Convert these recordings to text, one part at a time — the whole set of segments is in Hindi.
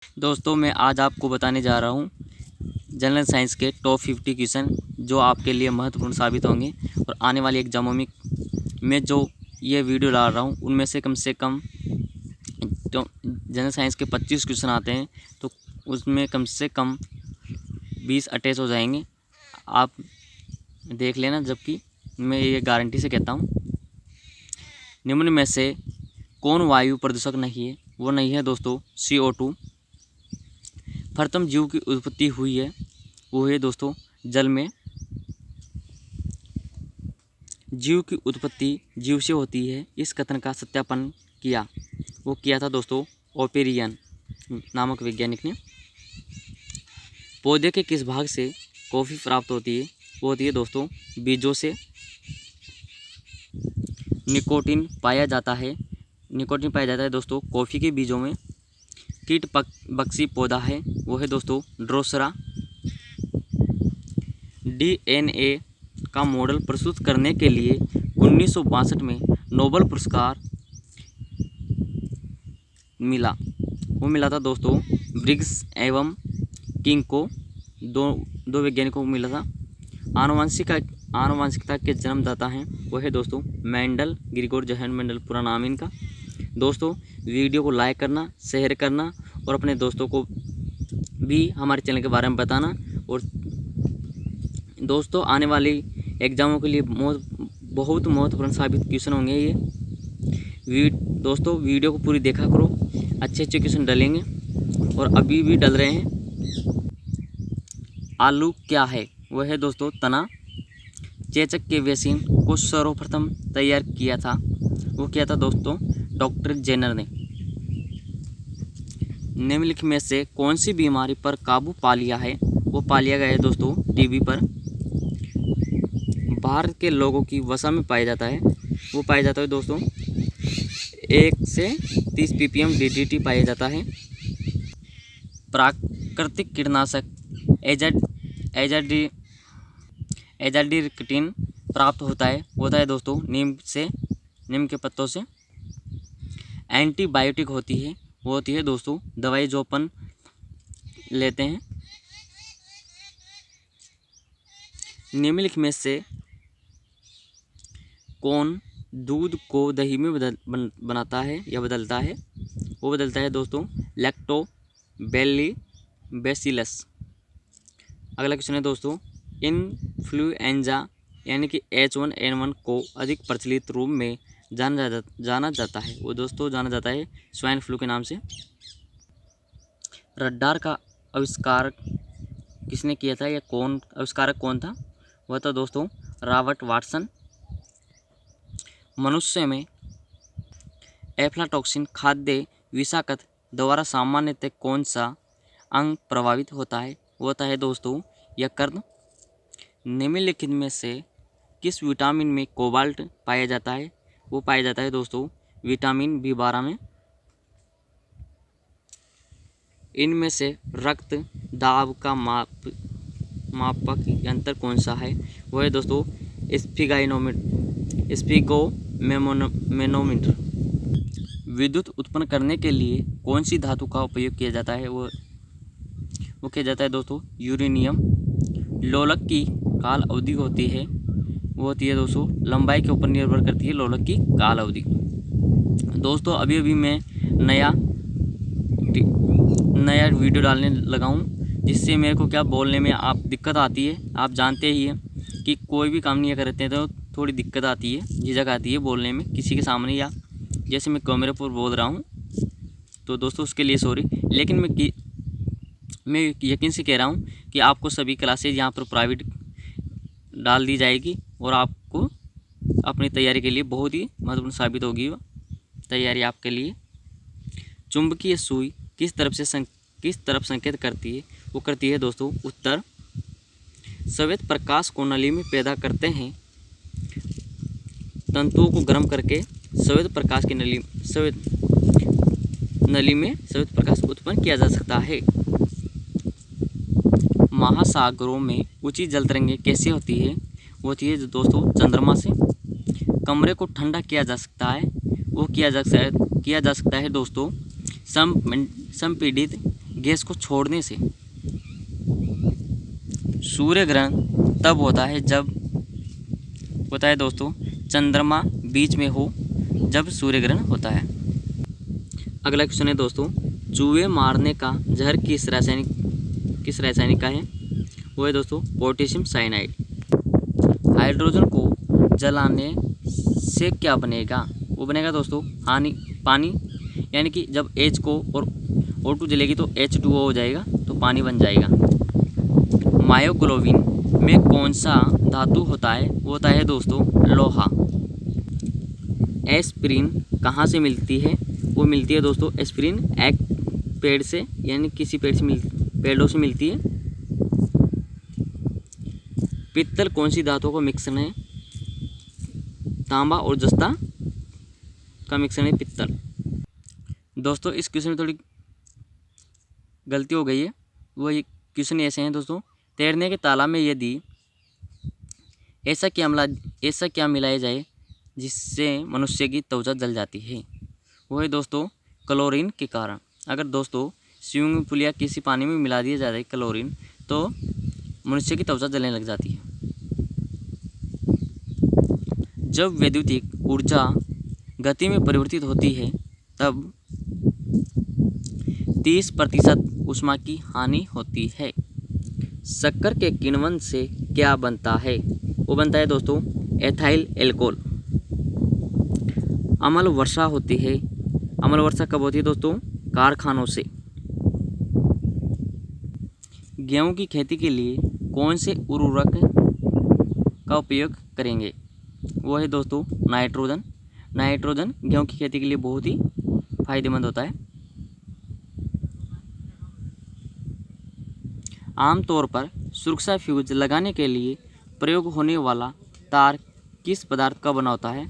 दोस्तों मैं आज आपको बताने जा रहा हूँ जनरल साइंस के टॉप 50 क्वेश्चन जो आपके लिए महत्वपूर्ण साबित होंगे और आने वाले एग्जामों में मैं जो ये वीडियो डाल रहा हूँ उनमें से कम तो जनरल साइंस के 25 क्वेश्चन आते हैं, तो उसमें कम से कम 20 अटैच हो जाएंगे। आप देख लेना, जबकि मैं ये गारंटी से कहता हूँ। निम्न में से कौन वायु प्रदूषक नहीं है? वो नहीं है दोस्तों CO2। प्रथम जीव की उत्पत्ति हुई है, वो है दोस्तों जल में। जीव की उत्पत्ति जीव से होती है, इस कथन का सत्यापन किया था दोस्तों ओपेरियन नामक वैज्ञानिक ने। पौधे के किस भाग से कॉफ़ी प्राप्त होती है? वो होती है दोस्तों बीजों से। निकोटीन पाया जाता है दोस्तों कॉफ़ी के बीजों में। कीट बक्सी पौधा है, वो है दोस्तों ड्रोसरा। DNA का मॉडल प्रस्तुत करने के लिए 1962 में नोबेल पुरस्कार मिला था दोस्तों ब्रिग्स एवं किंग को। दो वैज्ञानिकों को मिला था। आनुवांशिकता के जन्मदाता हैं, वो है दोस्तों मेंडल, ग्रिगोर जोहान मेंडल पूरा नाम इनका। दोस्तों वीडियो को लाइक करना, शेयर करना और अपने दोस्तों को भी हमारे चैनल के बारे में बताना। और दोस्तों आने वाली एग्जामों के लिए बहुत महत्वपूर्ण साबित क्वेश्चन होंगे ये। दोस्तों वीडियो को पूरी देखा करो, अच्छे क्वेश्चन डलेंगे और अभी भी डल रहे हैं। आलू क्या है? वह है दोस्तों तना। चेचक के वैक्सीन को सर्वप्रथम तैयार किया था, वो किया था दोस्तों डॉक्टर जेनर ने। निम्नलिखित में से कौन सी बीमारी पर काबू पा लिया है? वो पा लिया गया है दोस्तों टीबी पर। भारत के लोगों की वसा में पाया जाता है, वो पाया जाता है दोस्तों 1 से 30 ppm DDT पाया जाता है। प्राकृतिक कीटनाशक एजाडिक्टिन प्राप्त होता है दोस्तों नीम के पत्तों से। एंटीबायोटिक होती है, वो होती है दोस्तों दवाई जो अपन लेते हैं। निम्नलिखित में से कौन दूध को दही में बनाता है या बदलता है? वो बदलता है दोस्तों लैक्टोबैसिलस। अगला क्वेश्चन है दोस्तों इन्फ्लुएंजा यानी कि H1N1 को अधिक प्रचलित रूप में जाना जाता है, वो दोस्तों जाना जाता है स्वाइन फ्लू के नाम से। रडार का आविष्कार किसने किया था या आविष्कारक कौन था? वह था दोस्तों रॉबर्ट वाटसन। मनुष्य में एफ्लाटॉक्सिन खाद्य विषाक्त द्वारा सामान्यतः कौन सा अंग प्रभावित होता है? वो होता है दोस्तों यकृत। निम्नलिखित में से किस विटामिन में कोबाल्ट पाया जाता है? वो पाया जाता है दोस्तों विटामिन B12 में। इनमें से रक्त दाब का मापक यंत्र कौन सा है? वो है दोस्तों स्फिगोमेनोमीटर। विद्युत उत्पन्न करने के लिए कौन सी धातु का उपयोग किया जाता है? वो किया जाता है दोस्तों यूरेनियम। लोलक की काल अवधि होती है, वो होती है दोस्तों लंबाई के ऊपर निर्भर करती है लोलक की काल अवधि। दोस्तों अभी मैं नया वीडियो डालने लगा हूँ, जिससे मेरे को क्या बोलने में आप दिक्कत आती है। आप जानते ही हैं कि कोई भी काम नहीं करते हैं तो थोड़ी दिक्कत आती है, झिझक आती है बोलने में किसी के सामने, या जैसे मैं कैमरे पर बोल रहा हूँ। तो दोस्तों उसके लिए सॉरी, लेकिन मैं यकीन से कह रहा हूँ कि आपको सभी क्लासेज यहाँ पर प्राइवेट डाल दी जाएगी और आपको अपनी तैयारी के लिए बहुत ही महत्वपूर्ण साबित होगी वो तैयारी आपके लिए। चुंबकीय सुई किस तरफ संकेत करती है? वो करती है दोस्तों उत्तर। श्वेत प्रकाश को नली में पैदा करते हैं। तंतुओं को गर्म करके नली में श्वेत प्रकाश उत्पन्न किया जा सकता है। महासागरों में ऊंची जल तरंगें कैसे होती है? वो होती है दोस्तों चंद्रमा से। कमरे को ठंडा किया जा सकता है, वो किया जा सकता है दोस्तों संपीड़ित गैस को छोड़ने से। सूर्य ग्रहण तब होता है जब होता है दोस्तों चंद्रमा बीच में हो, जब सूर्य ग्रहण होता है। अगला क्वेश्चन है दोस्तों, चूहे मारने का जहर किस रासायनिक का है? वो है दोस्तों पोटेशियम साइनाइड। हाइड्रोजन को जलाने से क्या बनेगा? वो बनेगा दोस्तों पानी, यानी कि जब H को और O2 जलेगी तो H2O हो जाएगा, तो पानी बन जाएगा। मायोग्लोबिन में कौन सा धातु होता है? वो होता है दोस्तों लोहा। एस्पिरिन कहाँ से मिलती है? वो मिलती है दोस्तों एस्पिरिन एक पेड़ से, यानी किसी पेड़ों से मिलती है। पित्तल कौन सी धातुओं का मिश्रण है? तांबा और जस्ता का मिश्रण है पित्तल। दोस्तों इस क्वेश्चन में थोड़ी गलती हो गई है। वो ये क्वेश्चन ऐसे हैं दोस्तों, तैरने के तालाब में यदि ऐसा क्या मिलाया जाए जिससे मनुष्य की त्वचा जल जाती है? वो है दोस्तों क्लोरीन के कारण। अगर दोस्तों स्विमिंग पूल या किसी पानी में मिला दिया जाए क्लोरीन, तो मनुष्य की त्वचा जलने लग जाती है। जब वैद्युतिक ऊर्जा गति में परिवर्तित होती है तब 30% ऊष्मा की हानि होती है। शक्कर के किण्वन से क्या बनता है? वो बनता है दोस्तों एथाइल एल्कोहल। अम्ल वर्षा होती है। अम्ल वर्षा कब होती है दोस्तों? कारखानों से। गेहूं की खेती के लिए कौन से उर्वरक का उपयोग करेंगे? वो है दोस्तों नाइट्रोजन। नाइट्रोजन गेहूं की खेती के लिए बहुत ही फायदेमंद होता है। आमतौर पर सुरक्षा फ्यूज लगाने के लिए प्रयोग होने वाला तार किस पदार्थ का बना होता है?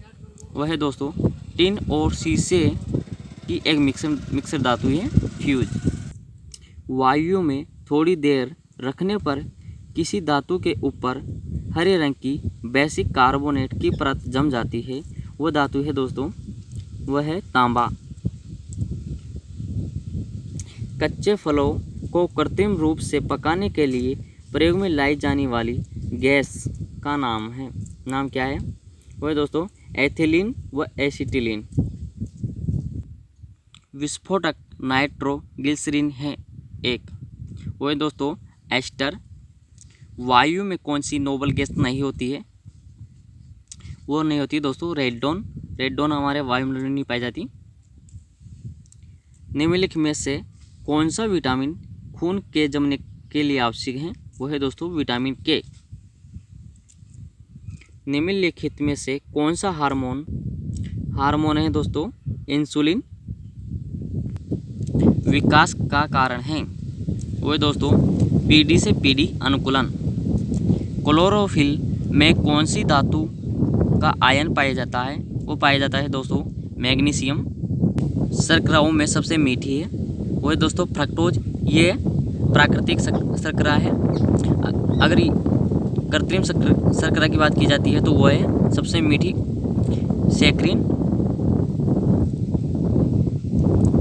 वह है दोस्तों टिन और शीशे की एक मिक्सर धातु है फ्यूज। वायु में थोड़ी देर रखने पर किसी धातु के ऊपर हरे रंग की बेसिक कार्बोनेट की परत जम जाती है। वो धातु है दोस्तों, वह है तांबा। कच्चे फलों को कृत्रिम रूप से पकाने के लिए प्रयोग में लाई जाने वाली गैस का नाम क्या है? वो है दोस्तों एथिलीन व एसिटिलीन। विस्फोटक नाइट्रोग्लिसरीन है एक। वो है दोस्तों एस्टर। वायु में कौन सी नोबल गैस नहीं होती है? वो नहीं होती दोस्तों रेडोन। रेडोन हमारे वायुमंडल में नहीं पाई जाती। निम्नलिखित में से कौन सा विटामिन खून के जमने के लिए आवश्यक है? वो है दोस्तों विटामिन के। निम्नलिखित में से कौन सा हार्मोन है दोस्तों इंसुलिन विकास का कारण है? वो है दोस्तों पीडी से पीडी अनुकूलन। क्लोरोफिल में कौन सी धातु का आयन पाया जाता है? वो पाया जाता है दोस्तों मैग्नीशियम। शर्कराओं में सबसे मीठी है वो है दोस्तों फ्रक्टोज। ये प्राकृतिक शर्करा है। अगर कृत्रिम शर्करा की बात की जाती है तो वो है सबसे मीठी सैकरीन।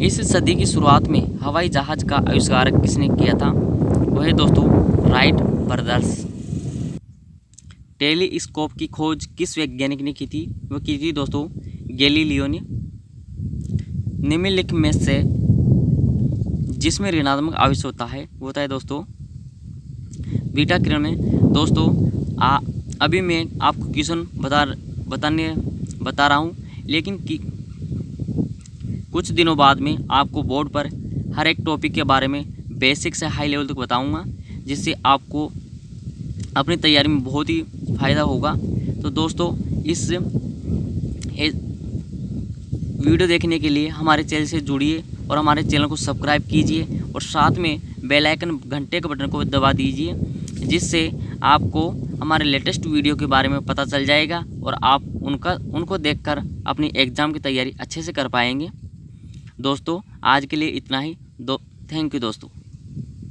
इस सदी की शुरुआत में हवाई जहाज का आविष्कार किसने किया था? वो है दोस्तों राइट ब्रदर्स। टेलीस्कोप की खोज किस वैज्ञानिक ने की थी? वो की थी दोस्तों गैलीलियो ने। निम्नलिखित में से जिसमें ऋणात्मक आवेश होता है वो होता है दोस्तों बीटा किरण में। दोस्तों अभी मैं आपको क्वेश्चन बता रहा हूँ, लेकिन कुछ दिनों बाद में आपको बोर्ड पर हर एक टॉपिक के बारे में बेसिक से हाई लेवल तक बताऊँगा, जिससे आपको अपनी तैयारी में बहुत ही फ़ायदा होगा। तो दोस्तों इस वीडियो देखने के लिए हमारे चैनल से जुड़िए और हमारे चैनल को सब्सक्राइब कीजिए और साथ में बेल आइकन घंटे के बटन को दबा दीजिए, जिससे आपको हमारे लेटेस्ट वीडियो के बारे में पता चल जाएगा और आप उनको देखकर अपनी एग्ज़ाम की तैयारी अच्छे से कर पाएंगे। दोस्तों आज के लिए इतना ही। थैंक यू दोस्तों।